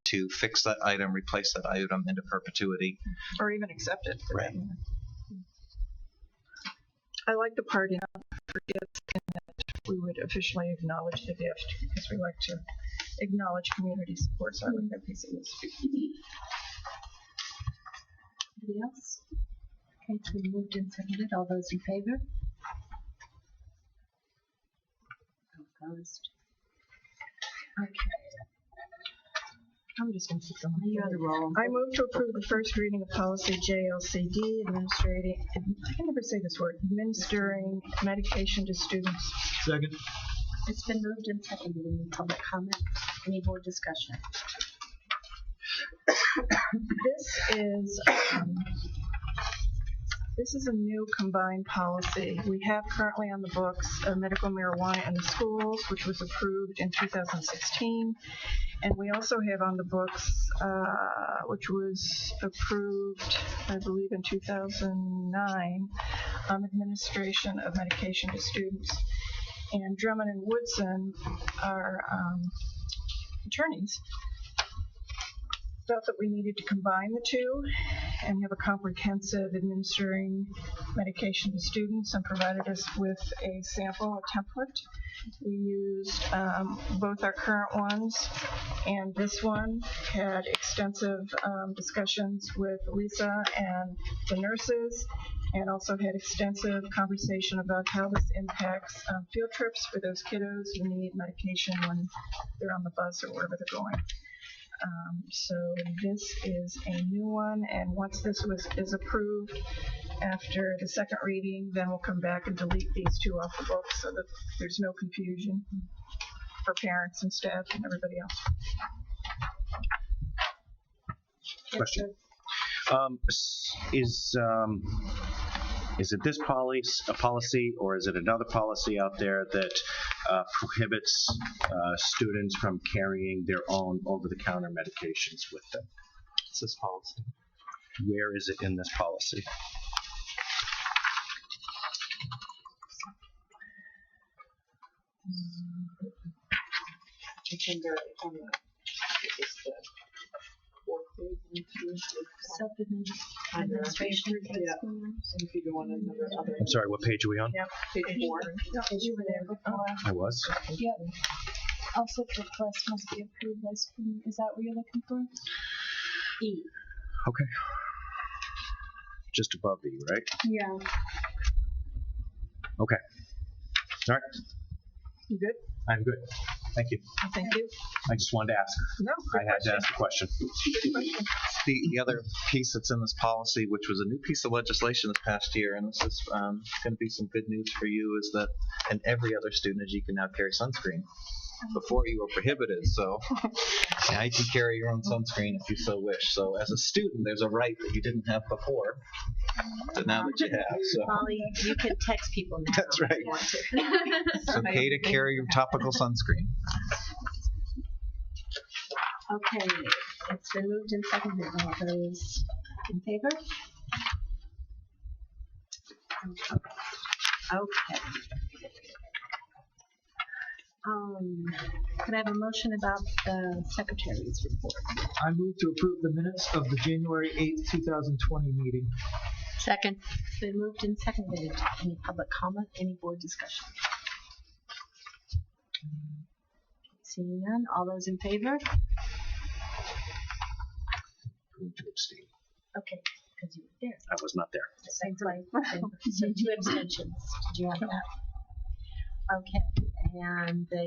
To fix that item, replace that item into perpetuity. Or even accept it. Right. I like the part in for gifts and that we would officially acknowledge the gift because we like to acknowledge community support. So I like that piece of this. Anybody else? Okay, it's been moved and seconded. All those in favor? Opposed? Okay. I'm just going to keep going. You're on the roll. I move to approve the first reading of policy JLCD, administrating, I can never say this word, administering medication to students. Second. It's been moved and seconded. Any public comment? Any board discussion? This is a new combined policy. We have currently on the books medical marijuana in the schools, which was approved in 2016. And we also have on the books, which was approved, I believe, in 2009, administration of medication to students. And Drummond and Woodson, our attorneys, felt that we needed to combine the two and have a comprehensive administering medication to students, and provided us with a sample, a template. We used both our current ones and this one, had extensive discussions with Lisa and the nurses, and also had extensive conversation about how this impacts field trips for those kiddos who need medication when they're on the bus or wherever they're going. So this is a new one, and once this is approved after the second reading, then we'll come back and delete these two off the book so that there's no confusion for parents and staff and everybody else. Question. Is it this policy, or is it another policy out there that prohibits students from carrying their own over-the-counter medications with them? It's this policy. Where is it in this policy? It's in there on the fourth page. Self-administration for the Yeah. schools. And if you go on another other. I'm sorry, what page are we on? Yep, page 4. You were there before. I was. Yep. Also, request must be approved by school. Is that what you're looking for? E. Okay. Just above E, right? Yeah. Okay. All right. You good? I'm good. Thank you. Thank you. I just wanted to ask. No, I had to ask a question. Good question. The other piece that's in this policy, which was a new piece of legislation this past year, and this is going to be some good news for you, is that in every other student, you can now carry sunscreen. Before, you were prohibited, so now you can carry your own sunscreen if you so wish. So as a student, there's a right that you didn't have before, but now that you have. So Molly, you can text people now. that's right. If you want to. It's okay to carry your topical sunscreen. Okay, it's been moved and seconded. All those in favor? Okay. Could I have a motion about the secretary's report? I move to approve the minutes of the January 8th, 2020 meeting. Second. It's been moved and seconded. Any public comment? Any board discussion? Seeing none. All those in favor? Going to abstain. Okay, because you were there. I was not there. Same way. So 2 abstentions. Did you have that? Okay, and can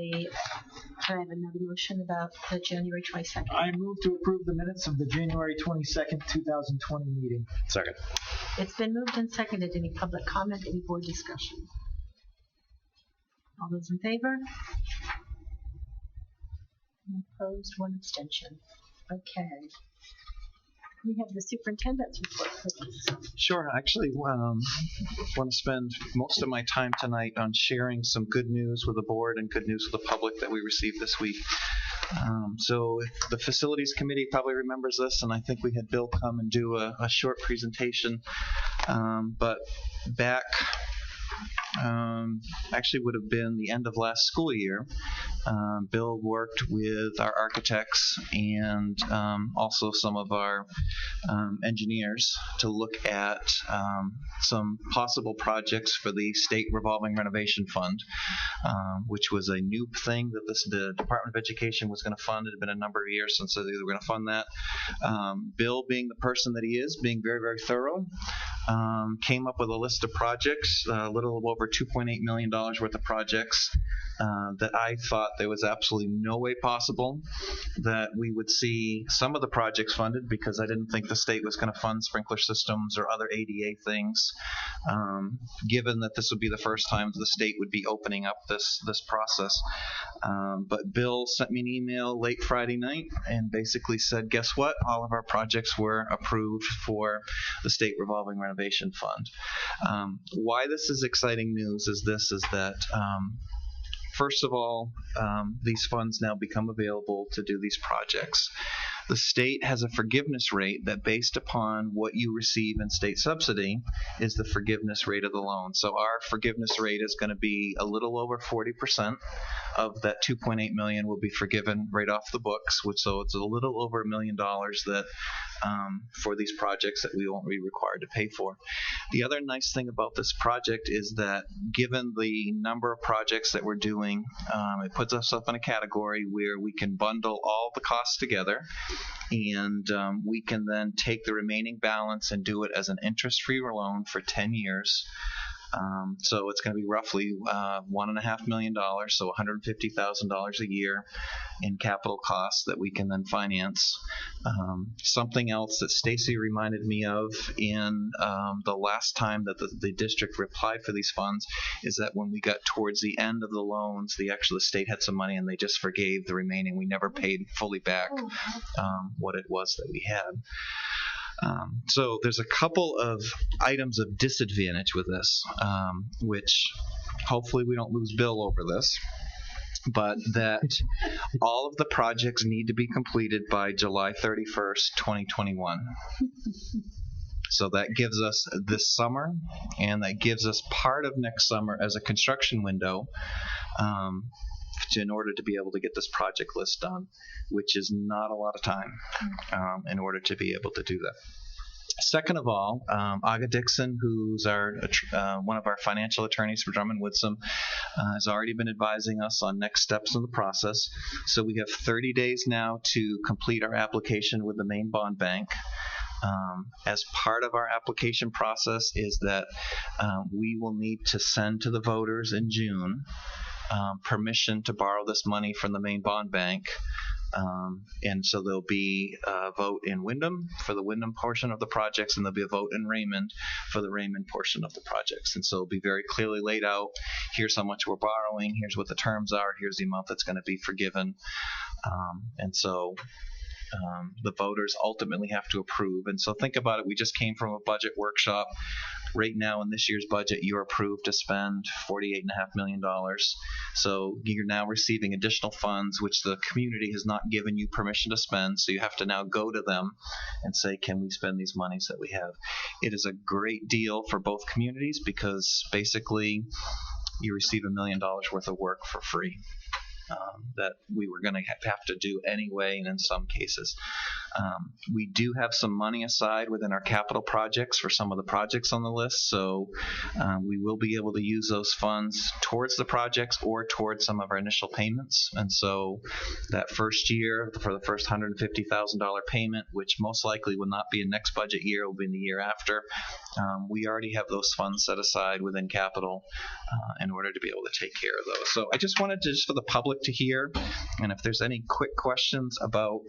I have another motion about the January 22nd? I move to approve the minutes of the January 22nd, 2020 meeting. Second. It's been moved and seconded. Any public comment? Any board discussion? All those in favor? Any opposed? 1 abstention. Okay. We have the superintendent's report, please. Sure. I actually want to spend most of my time tonight on sharing some good news with the board and good news with the public that we received this week. So the facilities committee probably remembers this, and I think we had Bill come and do a short presentation. But back actually would have been the end of last school year. Bill worked with our architects and also some of our engineers to look at some possible projects for the state revolving renovation fund, which was a new thing that the Department of Education was going to fund. It had been a number of years since they were going to fund that. Bill, being the person that he is, being very, very thorough, came up with a list of projects, a little over $2.8 million worth of projects that I thought there was absolutely no way possible that we would see some of the projects funded, because I didn't think the state was going to fund sprinkler systems or other ADA things, given that this would be the first time the state would be opening up this process. But Bill sent me an email late Friday night and basically said, guess what? All of our projects were approved for the state revolving renovation fund. Why this is exciting news is that first of all, these funds now become available to do these projects. The state has a forgiveness rate that, based upon what you receive in state subsidy, is the forgiveness rate of the loan. So our forgiveness rate is going to be a little over 40% of that $2.8 million will be forgiven right off the books, so it's a little over $1 million that for these projects that we won't be required to pay for. The other nice thing about this project is that, given the number of projects that we're doing, it puts us up in a category where we can bundle all the costs together, and we can then take the remaining balance and do it as an interest-free loan for 10 years. So it's going to be roughly $1.5 million, so $150,000 a year in capital costs that we can then finance. Something else that Stacy reminded me of in the last time that the district applied for these funds is that when we got towards the end of the loans, the state had some money and they just forgave the remaining. We never paid fully back what it was that we had. So there's a couple of items of disadvantage with this, which hopefully we don't lose Bill over this, but that all of the projects need to be completed by July 31st, 2021. So that gives us this summer, and that gives us part of next summer as a construction window in order to be able to get this project list done, which is not a lot of time in order to be able to do that. Second of all, Aga Dixon, who's one of our financial attorneys for Drummond Woodsum, has already been advising us on next steps in the process. So we have 30 days now to complete our application with the Maine Bond Bank. As part of our application process is that we will need to send to the voters in June permission to borrow this money from the Maine Bond Bank. And so there'll be a vote in Windham for the Windham portion of the projects, and there'll be a vote in Raymond for the Raymond portion of the projects. And so it'll be very clearly laid out. Here's how much we're borrowing. Here's what the terms are. Here's the amount that's going to be forgiven. And so the voters ultimately have to approve. And so think about it. We just came from a budget workshop. Right now in this year's budget, you're approved to spend $48.5 million. So you're now receiving additional funds, which the community has not given you permission to spend. So you have to now go to them and say, can we spend these monies that we have? It is a great deal for both communities, because basically you receive $1 million worth of work for free. That we were going to have to do anyway, and in some cases. We do have some money aside within our capital projects for some of the projects on the list, so we will be able to use those funds towards the projects or towards some of our initial payments. And so that first year, for the first $150,000 payment, which most likely will not be in next budget year, will be in the year after, we already have those funds set aside within capital in order to be able to take care of those. So I just wanted to, just for the public to hear, and if there's any quick questions about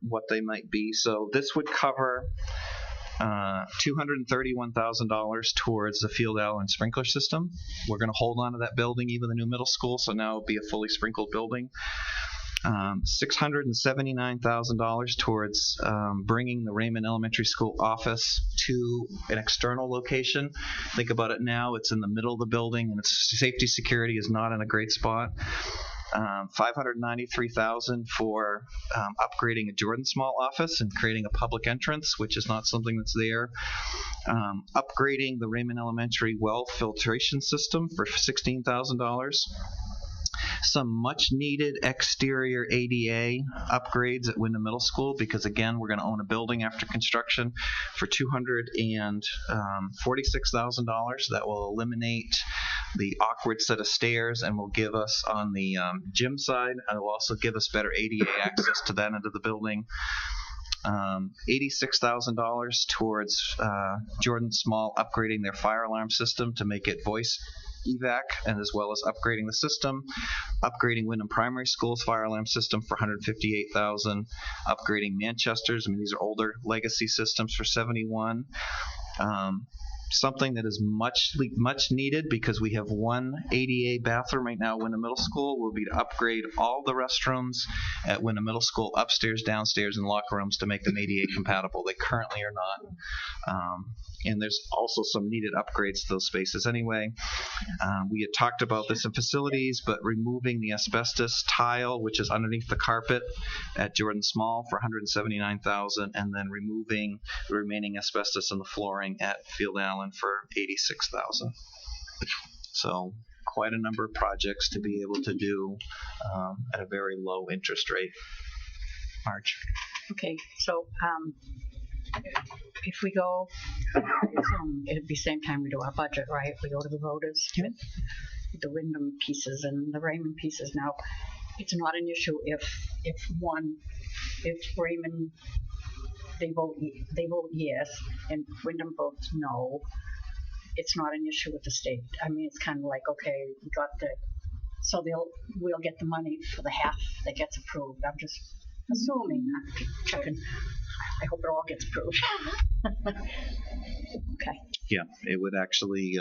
what they might be. So this would cover $231,000 towards the Field Allen sprinkler system. We're going to hold on to that building, even the new middle school, so now it'll be a fully sprinkled building. $679,000 towards bringing the Raymond Elementary School office to an external location. Think about it now, it's in the middle of the building, and its safety security is not in a great spot. $593,000 for upgrading a Jordan Small office and creating a public entrance, which is not something that's there. upgrading the Raymond Elementary well filtration system for $16,000. Some much needed exterior ADA upgrades at Wyndham Middle School, because again, we're going to own a building after construction for $246,000. That will eliminate the awkward set of stairs and will give us on the gym side, and it will also give us better ADA access to that end of the building. $86,000 towards Jordan Small upgrading their fire alarm system to make it voice evac, and as well as upgrading the system. Upgrading Wyndham Primary School's fire alarm system for $158,000. Upgrading Manchester's, I mean, these are older legacy systems, for $71,000. Something that is much needed, because we have one ADA bathroom right now at Wyndham Middle School, will be to upgrade all the restrooms at Wyndham Middle School, upstairs, downstairs, and locker rooms, to make them ADA compatible. They currently are not. And there's also some needed upgrades to those spaces anyway. We had talked about this in facilities, but removing the asbestos tile, which is underneath the carpet at Jordan Small, for $179,000, and then removing the remaining asbestos in the flooring at Field Allen for $86,000. So quite a number of projects to be able to do at a very low interest rate. Marge. Okay, so if we go, it'd be same time we do our budget, right? We go to the voters with the Wyndham pieces and the Raymond pieces. Now, it's not an issue if Raymond, they vote yes and Wyndham votes no. It's not an issue with the state. I mean, it's kind of like, okay, we got so we'll get the money for the half that gets approved. I'm just assuming, not checking. I hope it all gets approved. Okay. Yeah, it would actually,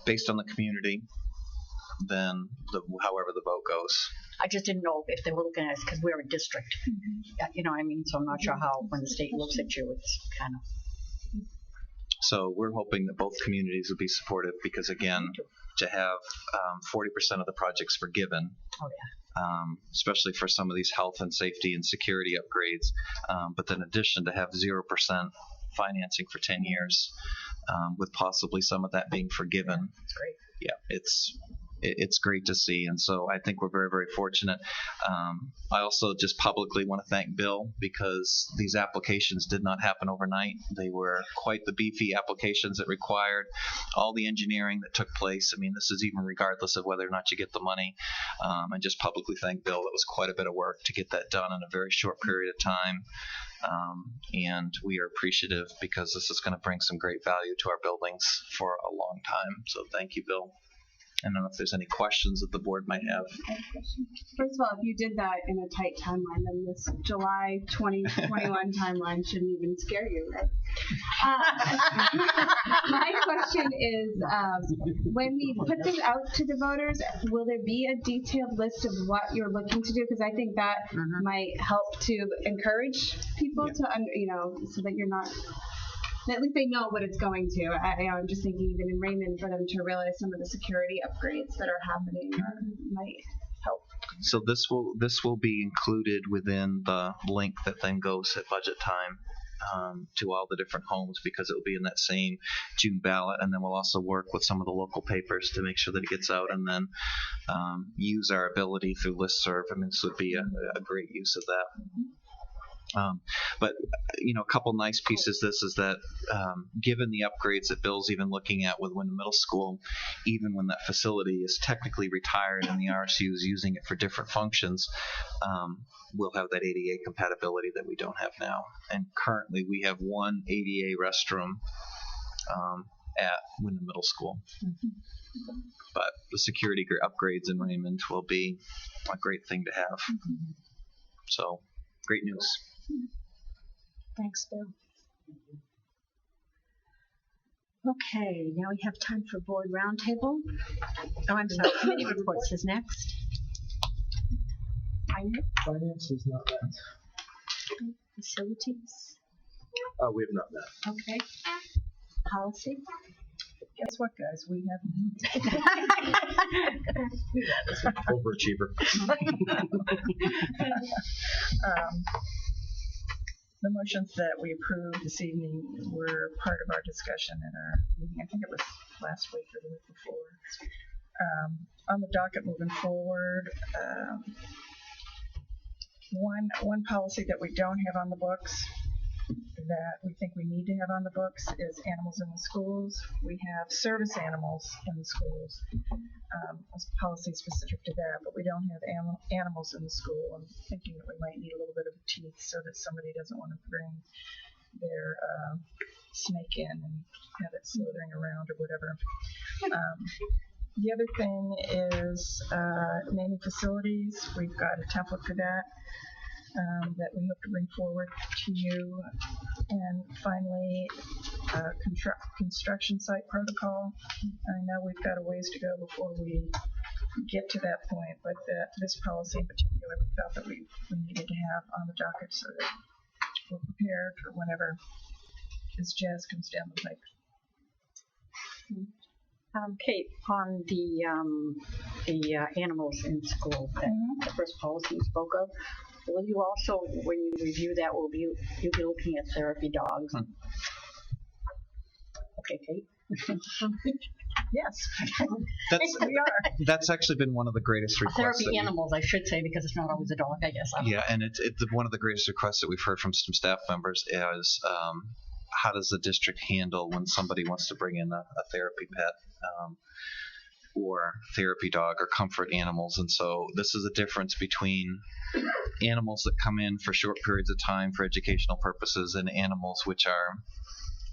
based on the community, then however the vote goes. I just didn't know if they were looking at us because we're a district. You know what I mean? So I'm not sure how, when the state looks at you, it's kind of. So we're hoping that both communities would be supportive, because again, to have 40% of the projects forgiven. Oh, yeah. Especially for some of these health and safety and security upgrades, but then in addition to have 0% financing for 10 years, with possibly some of that being forgiven. That's great. Yeah, it's great to see, and so I think we're very, very fortunate. I also just publicly want to thank Bill, because these applications did not happen overnight. They were quite the beefy applications that required all the engineering that took place. I mean, this is even regardless of whether or not you get the money. And just publicly thank Bill. It was quite a bit of work to get that done in a very short period of time. And we are appreciative, because this is going to bring some great value to our buildings for a long time. So thank you, Bill. I don't know if there's any questions that the board might have. First of all, if you did that in a tight timeline, then this July 2021 timeline shouldn't even scare you, right? My question is, when we put this out to the voters, will there be a detailed list of what you're looking to do? Because I think that might help to encourage people to, so that you're not. At least they know what it's going to. I'm just thinking, even in Raymond, for them to realize some of the security upgrades that are happening might help. So this will be included within the link that then goes at budget time to all the different homes, because it will be in that same June ballot, and then we'll also work with some of the local papers to make sure that it gets out, and then use our ability through listserv. I mean, this would be a great use of that. But a couple nice pieces. This is that given the upgrades that Bill's even looking at with Wyndham Middle School, even when that facility is technically retired and the RSU is using it for different functions, we'll have that ADA compatibility that we don't have now. And currently we have one ADA restroom at Wyndham Middle School. But the security upgrades in Raymond will be a great thing to have. So great news. Thanks, Bill. Okay, now we have time for board roundtable. Oh, I'm sorry, committee reports is next. Finance is not met. Facilities. We have not met. Okay. Policy. Guess what, guys? We have. Overachiever. The motions that we approved this evening were part of our discussion at our meeting. I think it was last week or the week before. On the docket moving forward, one policy that we don't have on the books that we think we need to have on the books is animals in the schools. We have service animals in the schools, a policy specific to that, but we don't have animals in the school. I'm thinking that we might need a little bit of teeth so that somebody doesn't want to bring their snake in and have it slithering around or whatever. The other thing is naming facilities. We've got a template for that that we hope to bring forward to you. And finally, construction site protocol. I know we've got a ways to go before we get to that point, but this policy in particular we felt that we needed to have on the docket so that we're prepared for whenever this jazz comes down the pike. Kate, on the animals in school, the first policy you spoke of, will you also, when you review that, will you'll be looking at therapy dogs? Okay, Kate. Yes, we are. That's actually been one of the greatest requests. Therapy animals, I should say, because it's not always a dog, I guess. Yeah, and it's one of the greatest requests that we've heard from some staff members is how does the district handle when somebody wants to bring in a therapy pet or therapy dog or comfort animals? And so this is a difference between animals that come in for short periods of time for educational purposes and animals which are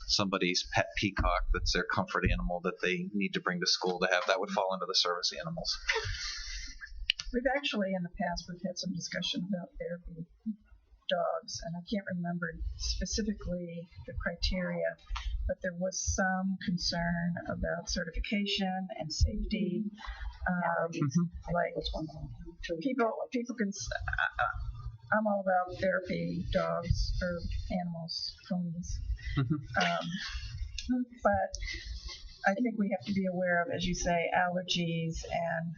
somebody's pet peacock that's their comfort animal that they need to bring to school to have. That would fall into the service animals. we've actually in the past we've had some discussion about therapy dogs, and I can't remember specifically the criteria, but there was some concern about certification and safety. Like people can. I'm all about therapy dogs or animals, ponies. But I think we have to be aware of, as you say, allergies, and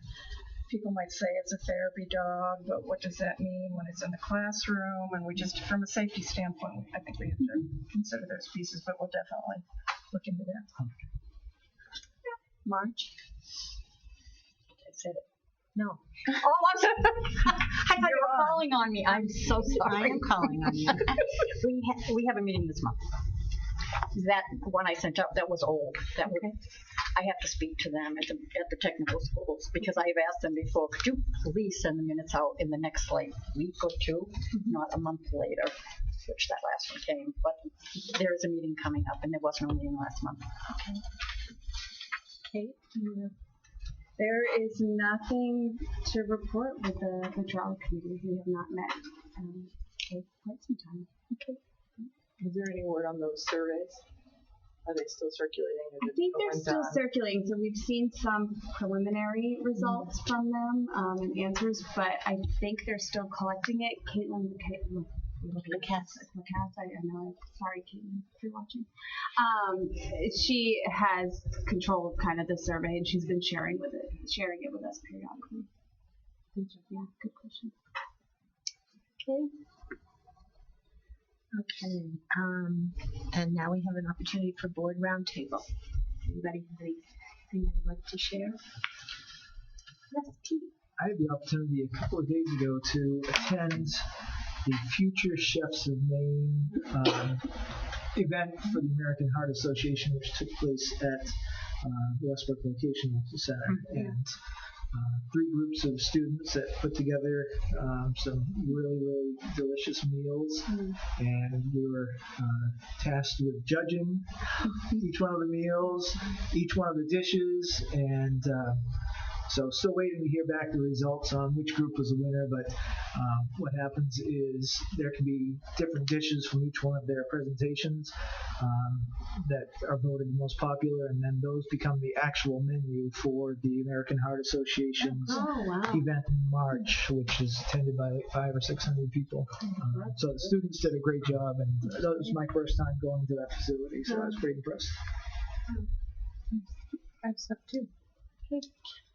people might say it's a therapy dog, but what does that mean when it's in the classroom? And we just, from a safety standpoint, I think we have to consider those pieces, but we'll definitely look into that. Marge? I said it. No. Oh, I'm sorry. I thought you were calling on me. I'm so sorry. I am calling on you. We have a meeting this month. That one I sent out, that was old. I have to speak to them at the technical schools because I've asked them before, could you please send the minutes out in the next week or two, not a month later, which that last one came. But there is a meeting coming up, and there was no meeting last month. Okay. There is nothing to report with the trial committee. We have not met for quite some time. Okay. Is there any word on those surveys? Are they still circulating? I think they're still circulating. So we've seen some preliminary results from them and answers, but I think they're still collecting it. Caitlin, I know. Sorry, Caitlin, if you're watching. She has control of kind of the survey, and she's been sharing it with us periodically. Yeah, good question. Okay. And now we have an opportunity for board roundtable. Anybody have anything they'd like to share? Yes, Pete. I had the opportunity a couple of days ago to attend the Future Chefs of Maine event for the American Heart Association, which took place at the Westbrook Vocational Center. And 3 groups of students that put together some really, really delicious meals. And we were tasked with judging each one of the meals, each one of the dishes, and so still waiting to hear back the results on which group was the winner, but what happens is there can be different dishes from each one of their presentations that are voted the most popular, and then those become the actual menu for the American Heart Association's event in March, which is attended by 500 or 600 people. So the students did a great job, and that was my first time going to that facility, so I was pretty impressed. I have stuff too.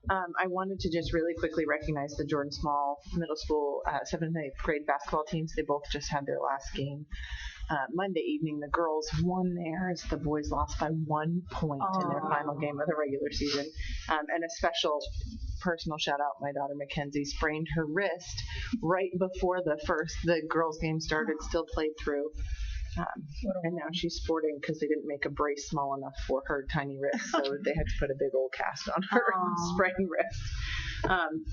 I wanted to just really quickly recognize the Jordan Small Middle School 7th and 8th grade basketball teams. They both just had their last game Monday evening. The girls won theirs. The boys lost by 1 point in their final game of the regular season. And a special personal shout out, my daughter Mackenzie sprained her wrist right before the girls game started, still played through. And now she's sporting because they didn't make a brace small enough for her tiny wrist, so they had to put a big old cast on her sprained wrist.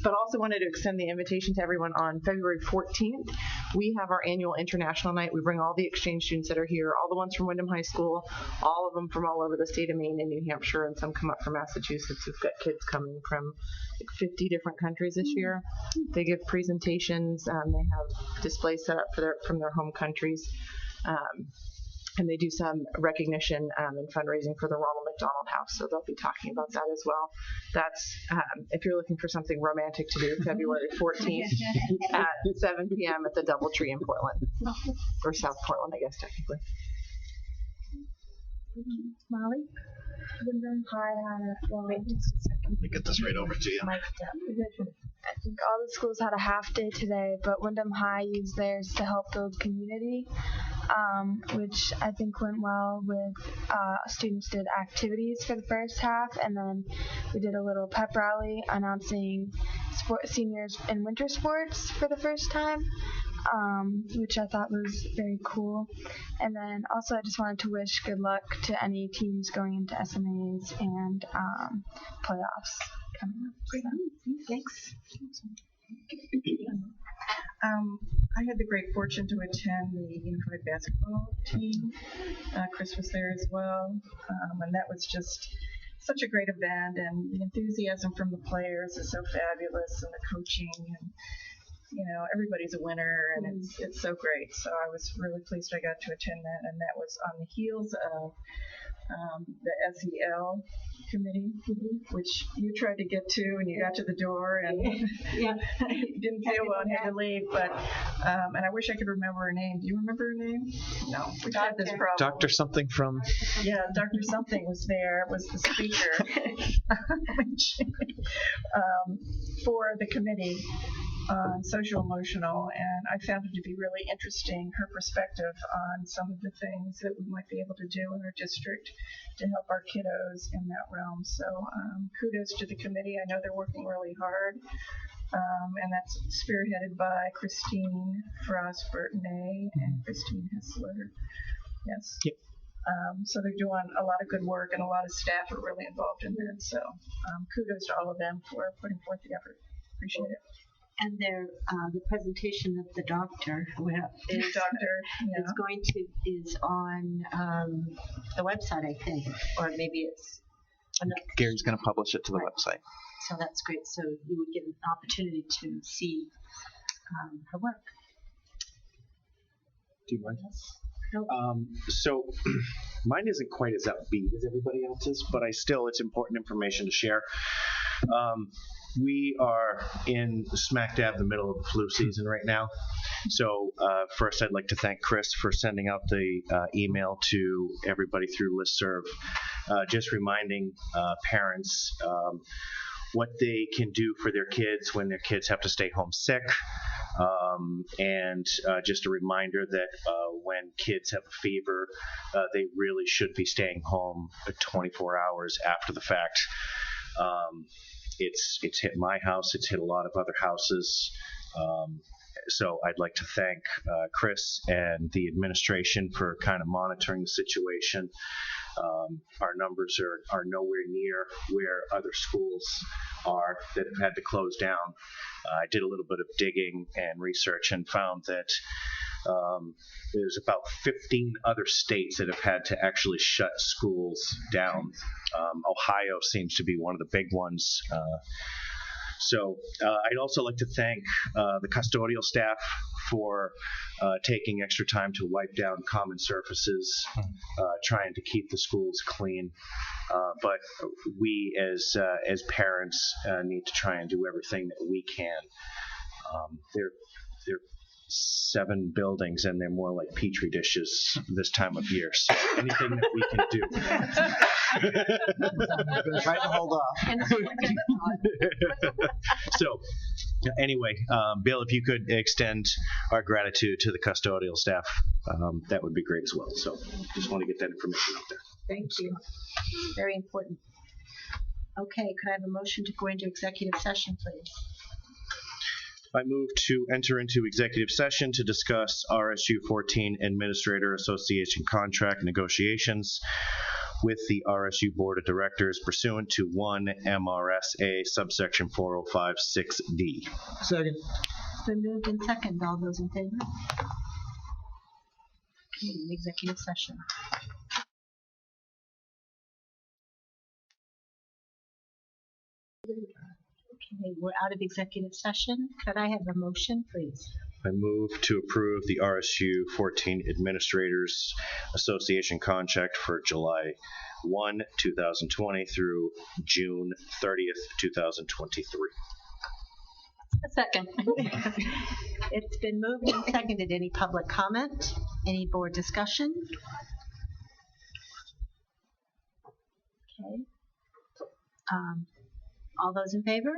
But also wanted to extend the invitation to everyone on February 14th. We have our annual international night. We bring all the exchange students that are here, all the ones from Wyndham High School, all of them from all over the state of Maine and New Hampshire, and some come up from Massachusetts. We've got kids coming from like 50 different countries this year. They give presentations. They have displays set up from their home countries. And they do some recognition and fundraising for the Ronald McDonald House, so they'll be talking about that as well. That's, if you're looking for something romantic to do, February 14th at 7 p.m. at the Doubletree in Portland, or South Portland, I guess, technically. Molly? Wyndham High Let me get this right over to you. I think all the schools had a half day today, but Wyndham High used theirs to help build community, which I think went well with students did activities for the first half, and then we did a little pep rally announcing seniors in winter sports for the first time, which I thought was very cool. And then also I just wanted to wish good luck to any teams going into SMAs and playoffs coming up. So, thanks. I had the great fortune to attend the unified basketball team. Chris was there as well, and that was just such a great event, and the enthusiasm from the players is so fabulous, and the coaching, and everybody's a winner, and it's so great. So I was really pleased I got to attend that, and that was on the heels of the SEL committee, which you tried to get to, and you got to the door, and you didn't feel well and had to leave. But and I wish I could remember her name. Do you remember her name? No, we had this problem. Dr. Something from. Yeah, Dr. Something was there. Was the speaker for the committee on social emotional, and I found it to be really interesting, her perspective on some of the things that we might be able to do in our district to help our kiddos in that realm. So kudos to the committee. I know they're working really hard, and that's spearheaded by Christine Frostburton-May and Christine Hessler. Yes. Yep. So they're doing a lot of good work, and a lot of staff are really involved in that. So kudos to all of them for putting forth the effort. Appreciate it. And the presentation of the doctor is on the website, I think, or maybe it's. Gary's going to publish it to the website. So that's great. So you would get an opportunity to see her work. Do you mind? No. So mine isn't quite as upbeat as everybody else's, but it's important information to share. We are in smack dab the middle of the flu season right now. So first I'd like to thank Chris for sending out the email to everybody through listserv, just reminding parents what they can do for their kids when their kids have to stay home sick. And just a reminder that when kids have a fever, they really should be staying home 24 hours after the fact. It's hit my house. It's hit a lot of other houses. So I'd like to thank Chris and the administration for kind of monitoring the situation. Our numbers are nowhere near where other schools are that have had to close down. I did a little bit of digging and research and found that there's about 15 other states that have had to actually shut schools down. Ohio seems to be one of the big ones. So I'd also like to thank the custodial staff for taking extra time to wipe down common surfaces, trying to keep the schools clean. But we as parents need to try and do everything that we can. They're 7 buildings, and they're more like petri dishes this time of year. So anything that we can do. Trying to hold off. And So, anyway, Bill, if you could extend our gratitude to the custodial staff, that would be great as well. So, just want to get that information out there. thank you. Very important. Okay, could I have a motion to go into executive session, please? I move to enter into executive session to discuss RSU 14 Administrator Association contract negotiations with the RSU Board of Directors pursuant to 1 MRSA subsection 4056D. Second. It's been moved and seconded. All those in favor? Okay, in executive session. Okay, we're out of executive session. Could I have a motion, please? I move to approve the RSU 14 Administrators Association contract for July 1, 2020 through June 30th, 2023. A second. It's been moved and seconded. Any public comment? Any board discussion? Okay. All those in favor?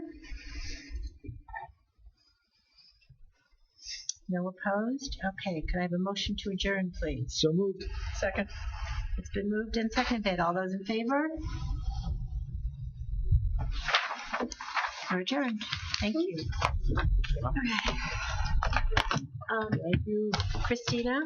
No opposed? Okay, could I have a motion to adjourn, please? So moved. Second. It's been moved and seconded. All those in favor? We're adjourned. Thank you. Thank you. Christina?